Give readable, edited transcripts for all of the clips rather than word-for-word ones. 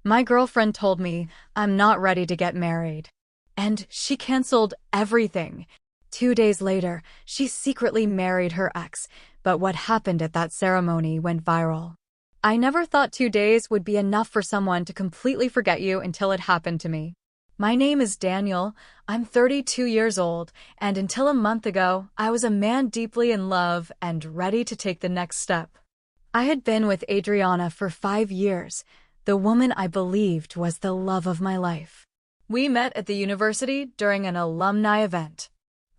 My girlfriend told me I'm not ready to get married. And she canceled everything. 2 days later, she secretly married her ex, but what happened at that ceremony went viral. I never thought 2 days would be enough for someone to completely forget you until it happened to me. My name is Daniel, I'm 32 years old, and until a month ago, I was a man deeply in love and ready to take the next step. I had been with Adriana for 5 years, the woman I believed was the love of my life. We met at the university during an alumni event.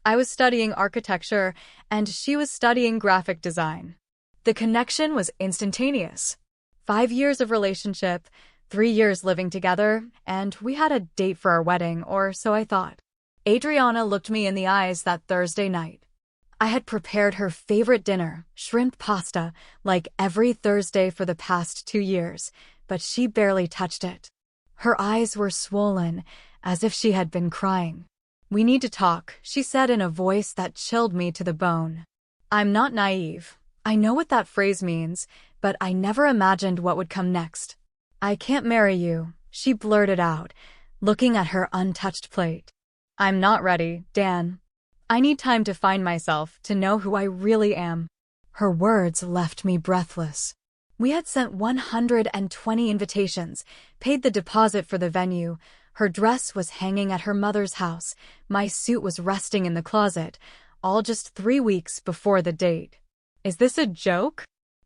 I was studying architecture, and she was studying graphic design. The connection was instantaneous. 5 years of relationship, 3 years living together, and we had a date for our wedding, or so I thought. Adriana looked me in the eyes that Thursday night. I had prepared her favorite dinner, shrimp pasta, like every Thursday for the past 2 years, but she barely touched it. Her eyes were swollen, as if she had been crying. "We need to talk," she said in a voice that chilled me to the bone. I'm not naive. I know what that phrase means, but I never imagined what would come next. "I can't marry you," she blurted out, looking at her untouched plate. "I'm not ready, Dan. I need time to find myself, to know who I really am." Her words left me breathless. We had sent 120 invitations, paid the deposit for the venue. Her dress was hanging at her mother's house. My suit was resting in the closet, all just 3 weeks before the date. "Is this a joke?"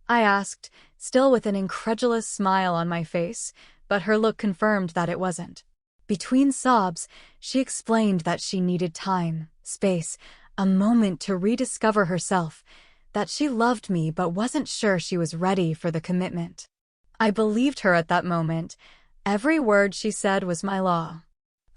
I asked, still with an incredulous smile on my face, but her look confirmed that it wasn't. Between sobs, she explained that she needed time, space, a moment to rediscover herself, that she loved me but wasn't sure she was ready for the commitment. I believed her at that moment. Every word she said was my law.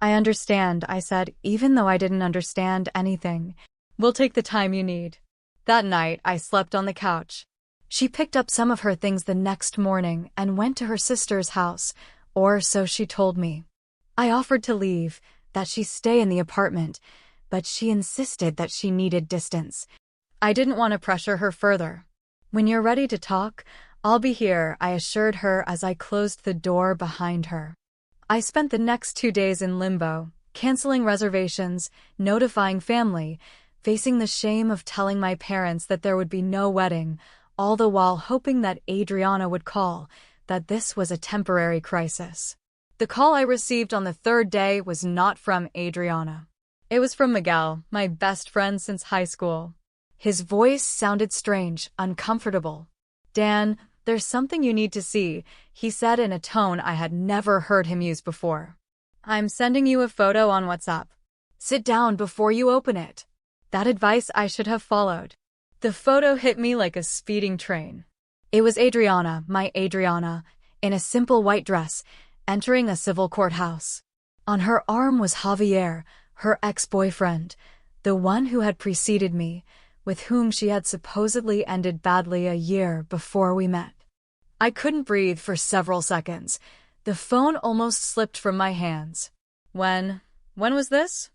"I understand," I said, even though I didn't understand anything. "We'll take the time you need." That night, I slept on the couch. She picked up some of her things the next morning and went to her sister's house, or so she told me. I offered to leave, that she stay in the apartment, but she insisted that she needed distance. I didn't want to pressure her further. "When you're ready to talk, I'll be here," I assured her as I closed the door behind her. I spent the next 2 days in limbo, canceling reservations, notifying family, facing the shame of telling my parents that there would be no wedding, all the while hoping that Adriana would call, that this was a temporary crisis. The call I received on the third day was not from Adriana. It was from Miguel, my best friend since high school. His voice sounded strange, uncomfortable. "Dan, there's something you need to see," he said in a tone I had never heard him use before. "I'm sending you a photo on WhatsApp. Sit down before you open it." That advice I should have followed. The photo hit me like a speeding train. It was Adriana, my Adriana, in a simple white dress, entering a civil courthouse. On her arm was Javier, her ex-boyfriend, the one who had preceded me, with whom she had supposedly ended badly a year before we met. I couldn't breathe for several seconds. The phone almost slipped from my hands. When was this?"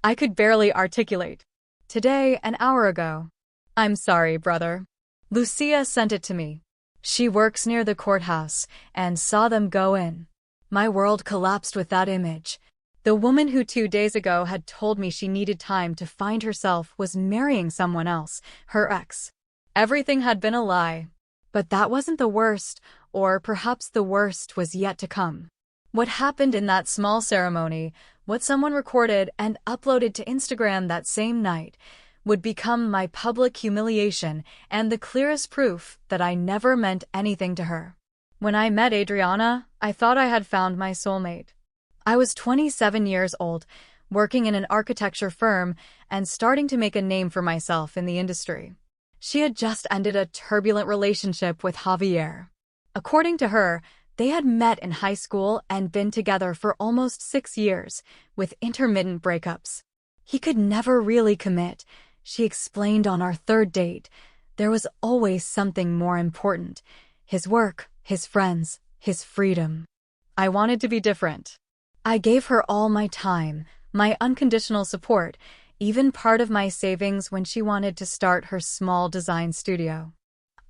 I could barely articulate. "Today, an hour ago." "I'm sorry, brother." Lucia sent it to me. She works near the courthouse, and saw them go in. My world collapsed with that image. The woman who 2 days ago had told me she needed time to find herself was marrying someone else, her ex. Everything had been a lie. But that wasn't the worst, or perhaps the worst was yet to come. What happened in that small ceremony, what someone recorded and uploaded to Instagram that same night, would become my public humiliation and the clearest proof that I never meant anything to her. When I met Adriana, I thought I had found my soulmate. I was 27 years old, working in an architecture firm and starting to make a name for myself in the industry. She had just ended a turbulent relationship with Javier. According to her, they had met in high school and been together for almost 6 years, with intermittent breakups. He could never really commit, she explained on our third date. There was always something more important: his work, his friends, his freedom. I wanted to be different. I gave her all my time, my unconditional support, even part of my savings when she wanted to start her small design studio.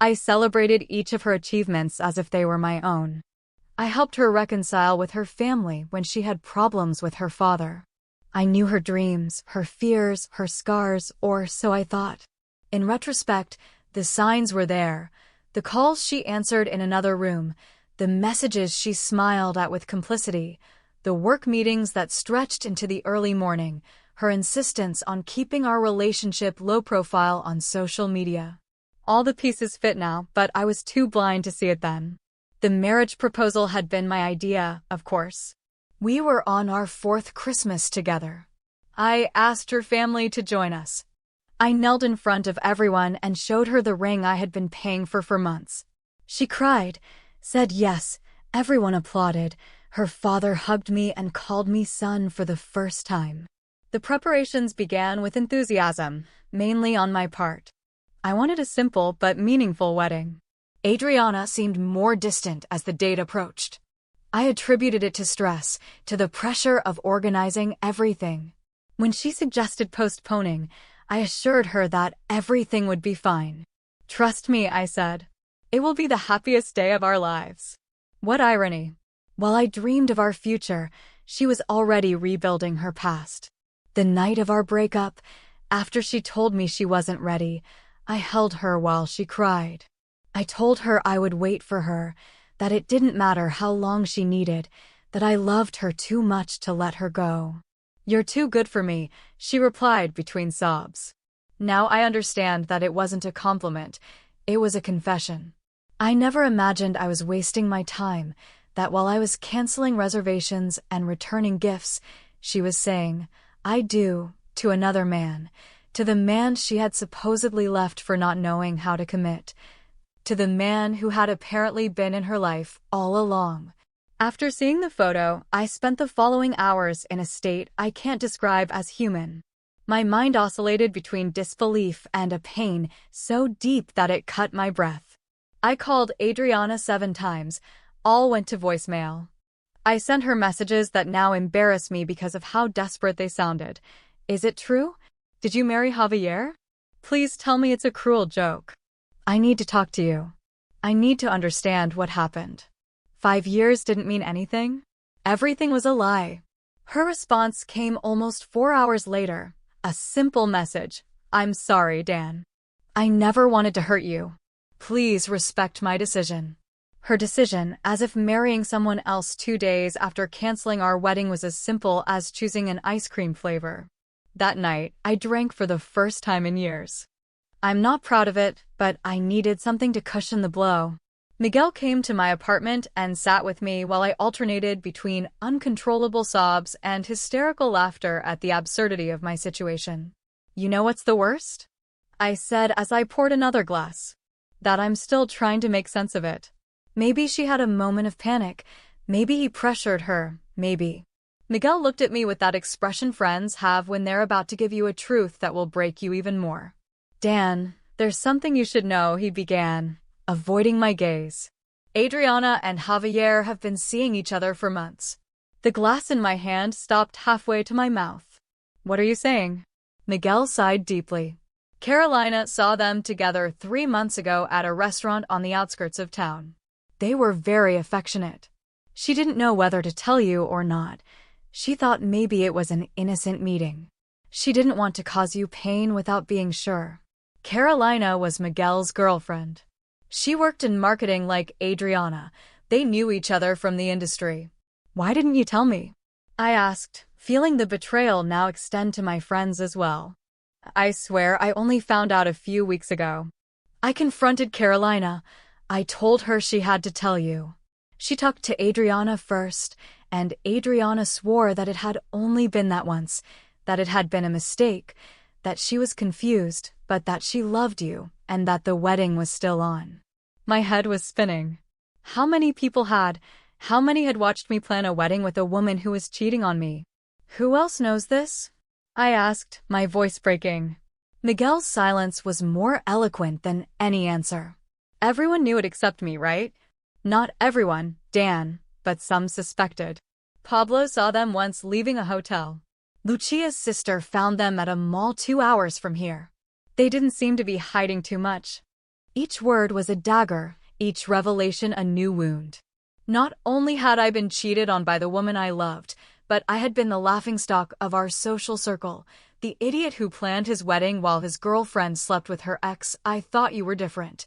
I celebrated each of her achievements as if they were my own. I helped her reconcile with her family when she had problems with her father. I knew her dreams, her fears, her scars, or so I thought. In retrospect, the signs were there. The calls she answered in another room, the messages she smiled at with complicity, the work meetings that stretched into the early morning, her insistence on keeping our relationship low profile on social media. All the pieces fit now, but I was too blind to see it then. The marriage proposal had been my idea, of course. We were on our 4th Christmas together. I asked her family to join us. I knelt in front of everyone and showed her the ring I had been paying for months. She cried, said yes, everyone applauded. Her father hugged me and called me son for the first time. The preparations began with enthusiasm, mainly on my part. I wanted a simple but meaningful wedding. Adriana seemed more distant as the date approached. I attributed it to stress, to the pressure of organizing everything. When she suggested postponing, I assured her that everything would be fine. "Trust me," I said. "It will be the happiest day of our lives." What irony. While I dreamed of our future, she was already rebuilding her past. The night of our breakup, after she told me she wasn't ready, I held her while she cried. I told her I would wait for her, that it didn't matter how long she needed, that I loved her too much to let her go. "You're too good for me," she replied between sobs. Now I understand that it wasn't a compliment, it was a confession. I never imagined I was wasting my time, that while I was canceling reservations and returning gifts, she was saying, "I do," to another man, to the man she had supposedly left for not knowing how to commit, to the man who had apparently been in her life all along. After seeing the photo, I spent the following hours in a state I can't describe as human. My mind oscillated between disbelief and a pain so deep that it cut my breath. I called Adriana 7 times, all went to voicemail. I sent her messages that now embarrass me because of how desperate they sounded. "Is it true? Did you marry Javier? Please tell me it's a cruel joke. I need to talk to you. I need to understand what happened. 5 years didn't mean anything? Everything was a lie." Her response came almost 4 hours later, a simple message. "I'm sorry, Dan. I never wanted to hurt you. Please respect my decision." Her decision, as if marrying someone else 2 days after canceling our wedding was as simple as choosing an ice cream flavor. That night, I drank for the first time in years. I'm not proud of it, but I needed something to cushion the blow. Miguel came to my apartment and sat with me while I alternated between uncontrollable sobs and hysterical laughter at the absurdity of my situation. "You know what's the worst?" I said as I poured another glass. "That I'm still trying to make sense of it. Maybe she had a moment of panic. Maybe he pressured her. Maybe." Miguel looked at me with that expression friends have when they're about to give you a truth that will break you even more. "Dan, there's something you should know," he began, avoiding my gaze. "Adriana and Javier have been seeing each other for months." The glass in my hand stopped halfway to my mouth. "What are you saying?" Miguel sighed deeply. "Carolina saw them together 3 months ago at a restaurant on the outskirts of town. They were very affectionate. She didn't know whether to tell you or not. She thought maybe it was an innocent meeting. She didn't want to cause you pain without being sure. Carolina was Miguel's girlfriend. She worked in marketing like Adriana. They knew each other from the industry." "Why didn't you tell me?" I asked, feeling the betrayal now extend to my friends as well. "I swear I only found out a few weeks ago." I confronted Carolina. I told her she had to tell you. She talked to Adriana first, and Adriana swore that it had only been that once, that it had been a mistake, that she was confused, but that she loved you, and that the wedding was still on. My head was spinning. How many had watched me plan a wedding with a woman who was cheating on me? "Who else knows this?" I asked, my voice breaking. Miguel's silence was more eloquent than any answer. "Everyone knew it except me, right?" "Not everyone, Dan, but some suspected. Pablo saw them once leaving a hotel. Lucia's sister found them at a mall 2 hours from here. They didn't seem to be hiding too much." Each word was a dagger, each revelation a new wound. Not only had I been cheated on by the woman I loved, but I had been the laughingstock of our social circle, the idiot who planned his wedding while his girlfriend slept with her ex. I thought you were different.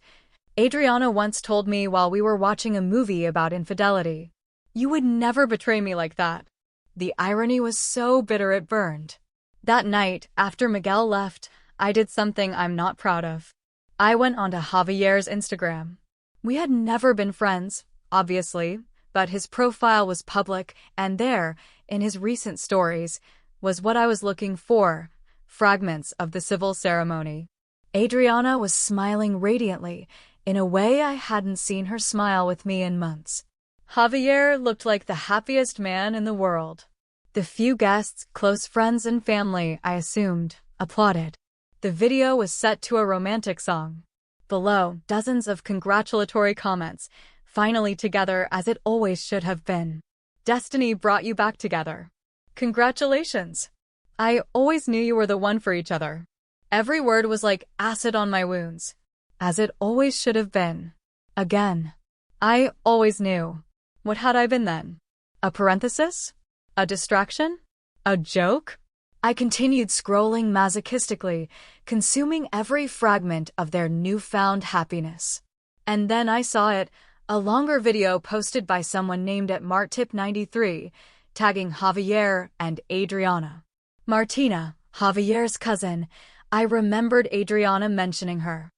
Adriana once told me while we were watching a movie about infidelity. You would never betray me like that. The irony was so bitter it burned. That night, after Miguel left, I did something I'm not proud of. I went onto Javier's Instagram. We had never been friends, obviously, but his profile was public, and there, in his recent stories, was what I was looking for: fragments of the civil ceremony. Adriana was smiling radiantly, in a way I hadn't seen her smile with me in months. Javier looked like the happiest man in the world. The few guests, close friends and family, I assumed, applauded. The video was set to a romantic song. Below, dozens of congratulatory comments, finally together as it always should have been. Destiny brought you back together. Congratulations. I always knew you were the one for each other. Every word was like acid on my wounds. As it always should have been. Again. I always knew. What had I been then? A parenthesis? A distraction? A joke? I continued scrolling masochistically, consuming every fragment of their newfound happiness. And then I saw it, a longer video posted by someone named at Martip93, tagging Javier and Adriana. Martina, Javier's cousin. I remembered Adriana mentioning her.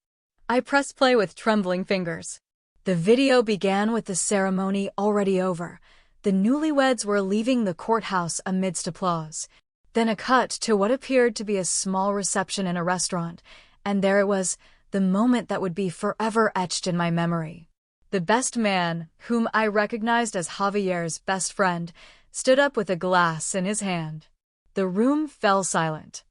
I pressed play with trembling fingers. The video began with the ceremony already over. The newlyweds were leaving the courthouse amidst applause. Then a cut to what appeared to be a small reception in a restaurant, and there it was, the moment that would be forever etched in my memory. The best man, whom I recognized as Javier's best friend, stood up with a glass in his hand. The room fell silent.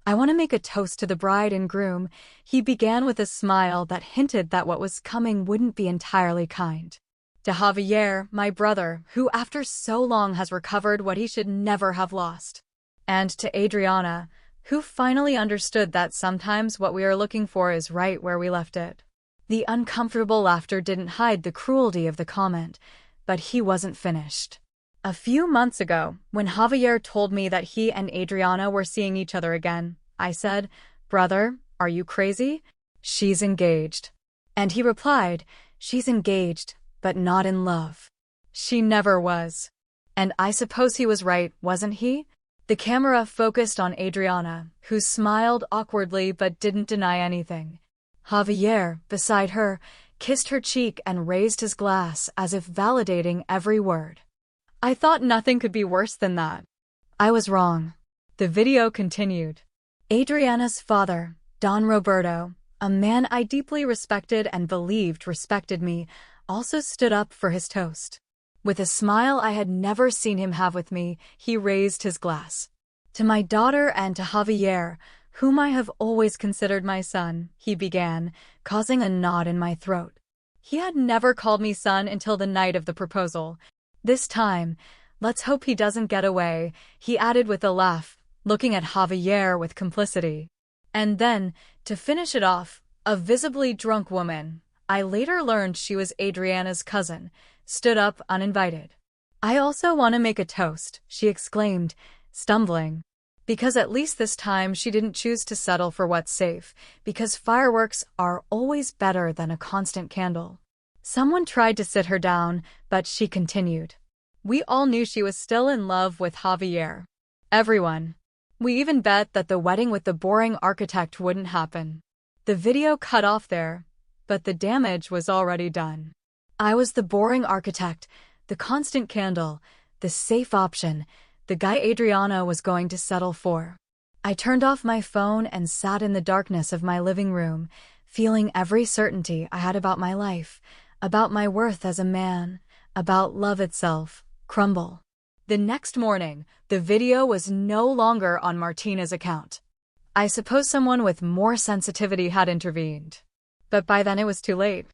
I want to make a toast to the bride and groom, he began with a smile that hinted that what was coming wouldn't be entirely kind. To Javier, my brother, who after so long has recovered what he should never have lost. And to Adriana, who finally understood that sometimes what we are looking for is right where we left it. The uncomfortable laughter didn't hide the cruelty of the comment, but he wasn't finished. A few months ago, when Javier told me that he and Adriana were seeing each other again, I said, "Brother, are you crazy? She's engaged." And he replied, "She's engaged, but not in love." She never was. And I suppose he was right, wasn't he? The camera focused on Adriana, who smiled awkwardly but didn't deny anything. Javier, beside her, kissed her cheek and raised his glass as if validating every word. I thought nothing could be worse than that. I was wrong. The video continued. Adriana's father, Don Roberto, a man I deeply respected and believed respected me, also stood up for his toast. With a smile I had never seen him have with me, he raised his glass. "To my daughter and to Javier, whom I have always considered my son," he began, causing a knot in my throat. He had never called me son until the night of the proposal. This time, let's hope he doesn't get away, he added with a laugh, looking at Javier with complicity. And then, to finish it off, a visibly drunk woman, I later learned she was Adriana's cousin, stood up uninvited. "I also want to make a toast," she exclaimed, stumbling. Because at least this time she didn't choose to settle for what's safe, because fireworks are always better than a constant candle. Someone tried to sit her down, but she continued. We all knew she was still in love with Javier. Everyone. We even bet that the wedding with the boring architect wouldn't happen. The video cut off there, but the damage was already done. I was the boring architect, the constant candle, the safe option, the guy Adriana was going to settle for. I turned off my phone and sat in the darkness of my living room, feeling every certainty I had about my life, about my worth as a man, about love itself, crumble. The next morning, the video was no longer on Martina's account. I suppose someone with more sensitivity had intervened. But by then it was too late.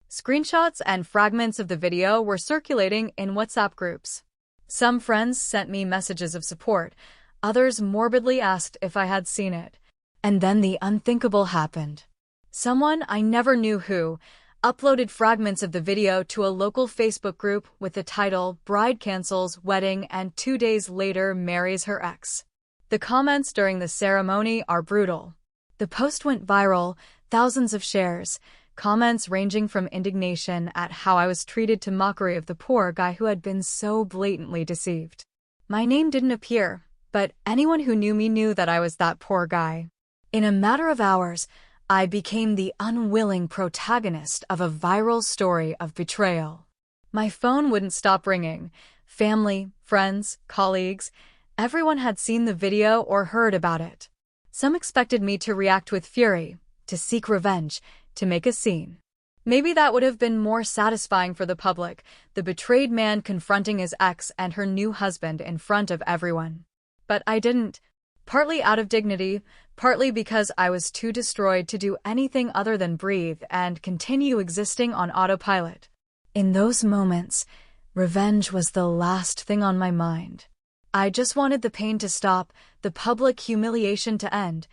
Screenshots and fragments of the video were circulating in WhatsApp groups. Some friends sent me messages of support, others morbidly asked if I had seen it. And then the unthinkable happened. Someone I never knew who, uploaded fragments of the video to a local Facebook group with the title "Bride Cancels Wedding and 2 Days Later Marries Her Ex." The comments during the ceremony are brutal. The post went viral, thousands of shares, comments ranging from indignation at how I was treated to mockery of the poor guy who had been so blatantly deceived. My name didn't appear, but anyone who knew me knew that I was that poor guy. In a matter of hours, I became the unwilling protagonist of a viral story of betrayal. My phone wouldn't stop ringing. Family, friends, colleagues, everyone had seen the video or heard about it. Some expected me to react with fury, to seek revenge, to make a scene. Maybe that would have been more satisfying for the public, the betrayed man confronting his ex and her new husband in front of everyone. But I didn't. Partly out of dignity, partly because I was too destroyed to do anything other than breathe and continue existing on autopilot. In those moments, revenge was the last thing on my mind. I just wanted the pain to stop, the public humiliation to end,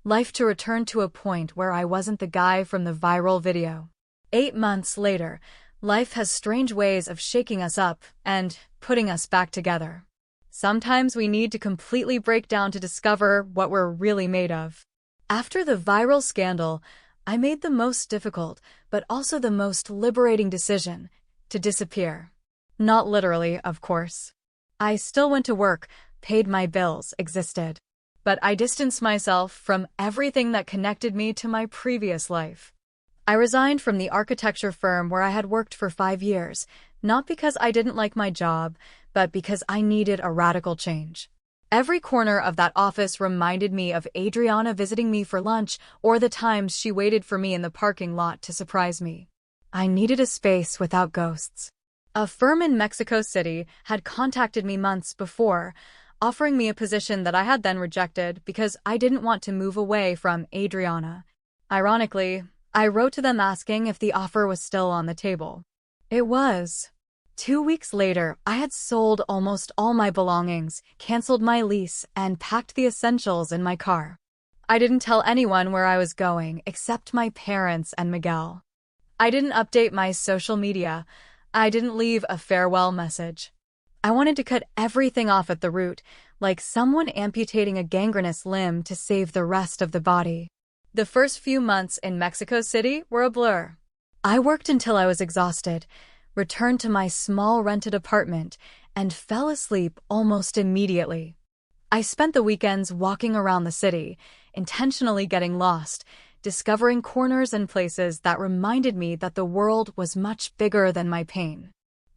life to return to a point where I wasn't the guy from the viral video. 8 months later, life has strange ways of shaking us up and putting us back together. Sometimes we need to completely break down to discover what we're really made of. After the viral scandal, I made the most difficult, but also the most liberating decision: to disappear. Not literally, of course. I still went to work, paid my bills, existed. But I distanced myself from everything that connected me to my previous life. I resigned from the architecture firm where I had worked for 5 years, not because I didn't like my job, but because I needed a radical change. Every corner of that office reminded me of Adriana visiting me for lunch or the times she waited for me in the parking lot to surprise me. I needed a space without ghosts. A firm in Mexico City had contacted me months before, offering me a position that I had then rejected because I didn't want to move away from Adriana. Ironically, I wrote to them asking if the offer was still on the table. It was. 2 weeks later, I had sold almost all my belongings, canceled my lease, and packed the essentials in my car. I didn't tell anyone where I was going except my parents and Miguel. I didn't update my social media. I didn't leave a farewell message. I wanted to cut everything off at the root, like someone amputating a gangrenous limb to save the rest of the body. The first few months in Mexico City were a blur. I worked until I was exhausted, returned to my small rented apartment, and fell asleep almost immediately. I spent the weekends walking around the city, intentionally getting lost, discovering corners and places that reminded me that the world was much bigger than my pain.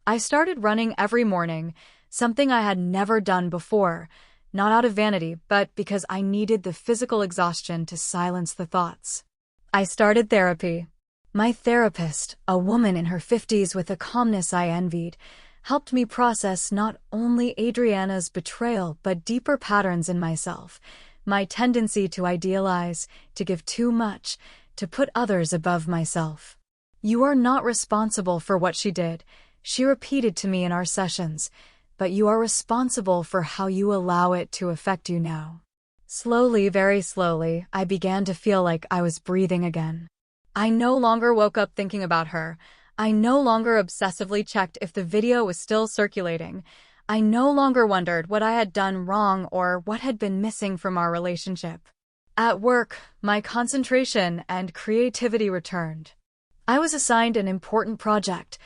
I started running every morning, something I had never done before, not out of vanity, but because I needed the physical exhaustion to silence the thoughts. I started therapy. My therapist, a woman in her 50s with a calmness I envied, helped me process not only Adriana's betrayal but deeper patterns in myself, my tendency to idealize, to give too much, to put others above myself. "You are not responsible for what she did," she repeated to me in our sessions, "but you are responsible for how you allow it to affect you now." Slowly, very slowly, I began to feel like I was breathing again. I no longer woke up thinking about her. I no longer obsessively checked if the video was still circulating. I no longer wondered what I had done wrong or what had been missing from our relationship. At work, my concentration and creativity returned. I was assigned an important project,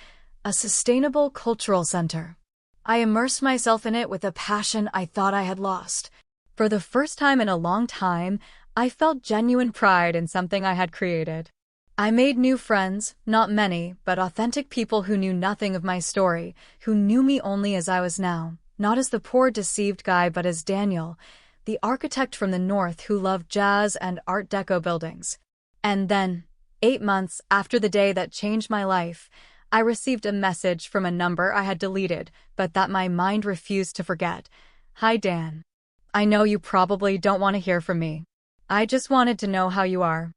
a sustainable cultural center. I immersed myself in it with a passion I thought I had lost. For the first time in a long time, I felt genuine pride in something I had created. I made new friends, not many, but authentic people who knew nothing of my story, who knew me only as I was now, not as the poor deceived guy but as Daniel, the architect from the north who loved jazz and Art Deco buildings. And then, 8 months after the day that changed my life, I received a message from a number I had deleted, but that my mind refused to forget. "Hi, Dan. I know you probably don't want to hear from me. I just wanted to know how you are.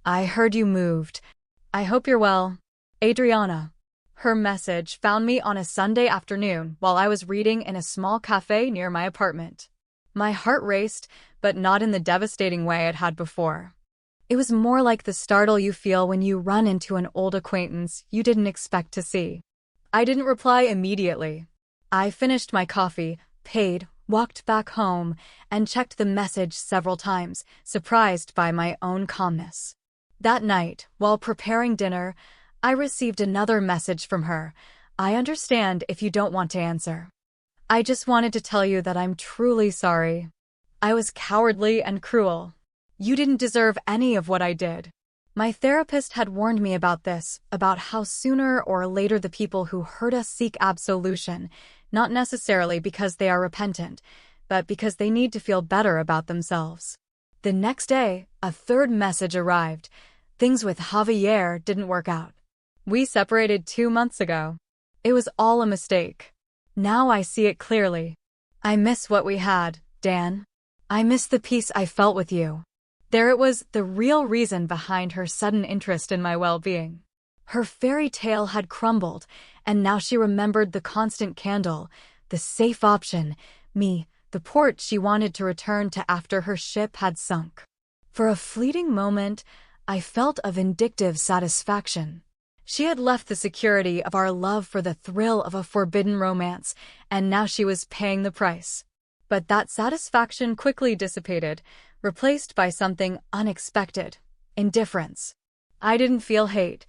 I heard you moved. I hope you're well. Adriana." Her message found me on a Sunday afternoon while I was reading in a small cafe near my apartment. My heart raced, but not in the devastating way it had before. It was more like the startle you feel when you run into an old acquaintance you didn't expect to see. I didn't reply immediately. I finished my coffee, paid, walked back home, and checked the message several times, surprised by my own calmness. That night, while preparing dinner, I received another message from her. I understand if you don't want to answer. I just wanted to tell you that I'm truly sorry. I was cowardly and cruel. You didn't deserve any of what I did. My therapist had warned me about this, about how sooner or later the people who hurt us seek absolution, not necessarily because they are repentant, but because they need to feel better about themselves. The next day, a third message arrived. Things with Javier didn't work out. We separated 2 months ago. It was all a mistake. Now I see it clearly. I miss what we had, Dan. I miss the peace I felt with you. There it was, the real reason behind her sudden interest in my well-being. Her fairy tale had crumbled, and now she remembered the constant candle, the safe option, me, the port she wanted to return to after her ship had sunk. For a fleeting moment, I felt a vindictive satisfaction. She had left the security of our love for the thrill of a forbidden romance, and now she was paying the price. But that satisfaction quickly dissipated, replaced by something unexpected: indifference. I didn't feel hate.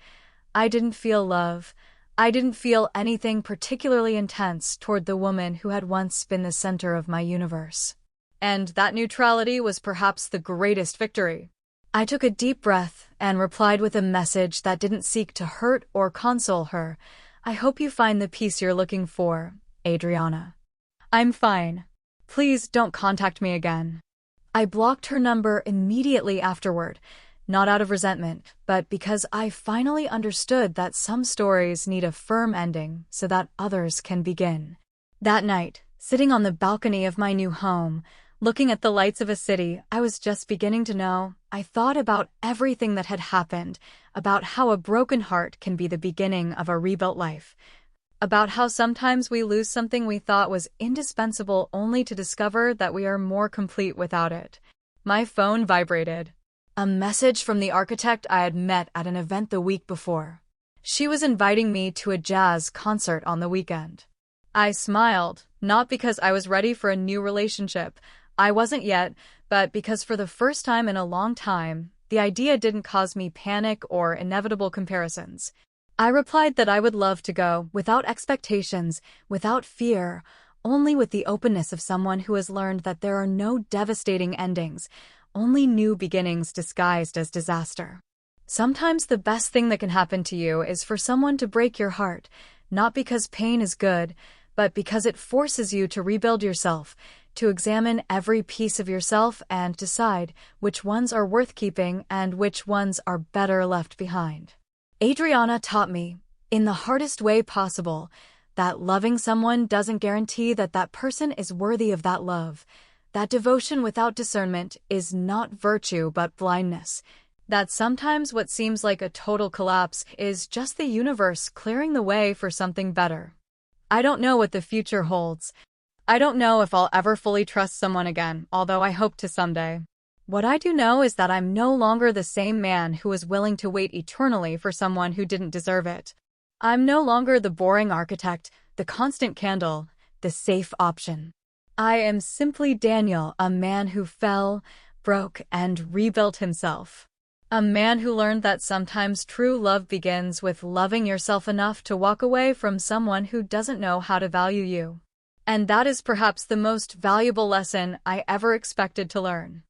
I didn't feel love. I didn't feel anything particularly intense toward the woman who had once been the center of my universe. And that neutrality was perhaps the greatest victory. I took a deep breath and replied with a message that didn't seek to hurt or console her. I hope you find the peace you're looking for, Adriana. I'm fine. Please don't contact me again. I blocked her number immediately afterward, not out of resentment, but because I finally understood that some stories need a firm ending so that others can begin. That night, sitting on the balcony of my new home, looking at the lights of a city I was just beginning to know, I thought about everything that had happened, about how a broken heart can be the beginning of a rebuilt life, about how sometimes we lose something we thought was indispensable only to discover that we are more complete without it. My phone vibrated. A message from the architect I had met at an event the week before. She was inviting me to a jazz concert on the weekend. I smiled, not because I was ready for a new relationship. I wasn't yet, but because for the first time in a long time, the idea didn't cause me panic or inevitable comparisons. I replied that I would love to go, without expectations, without fear, only with the openness of someone who has learned that there are no devastating endings, only new beginnings disguised as disaster. Sometimes the best thing that can happen to you is for someone to break your heart, not because pain is good, but because it forces you to rebuild yourself, to examine every piece of yourself and decide which ones are worth keeping and which ones are better left behind. Adriana taught me, in the hardest way possible, that loving someone doesn't guarantee that that person is worthy of that love, that devotion without discernment is not virtue but blindness, that sometimes what seems like a total collapse is just the universe clearing the way for something better. I don't know what the future holds. I don't know if I'll ever fully trust someone again, although I hope to someday. What I do know is that I'm no longer the same man who was willing to wait eternally for someone who didn't deserve it. I'm no longer the boring architect, the constant candle, the safe option. I am simply Daniel, a man who fell, broke, and rebuilt himself. A man who learned that sometimes true love begins with loving yourself enough to walk away from someone who doesn't know how to value you. And that is perhaps the most valuable lesson I ever expected to learn.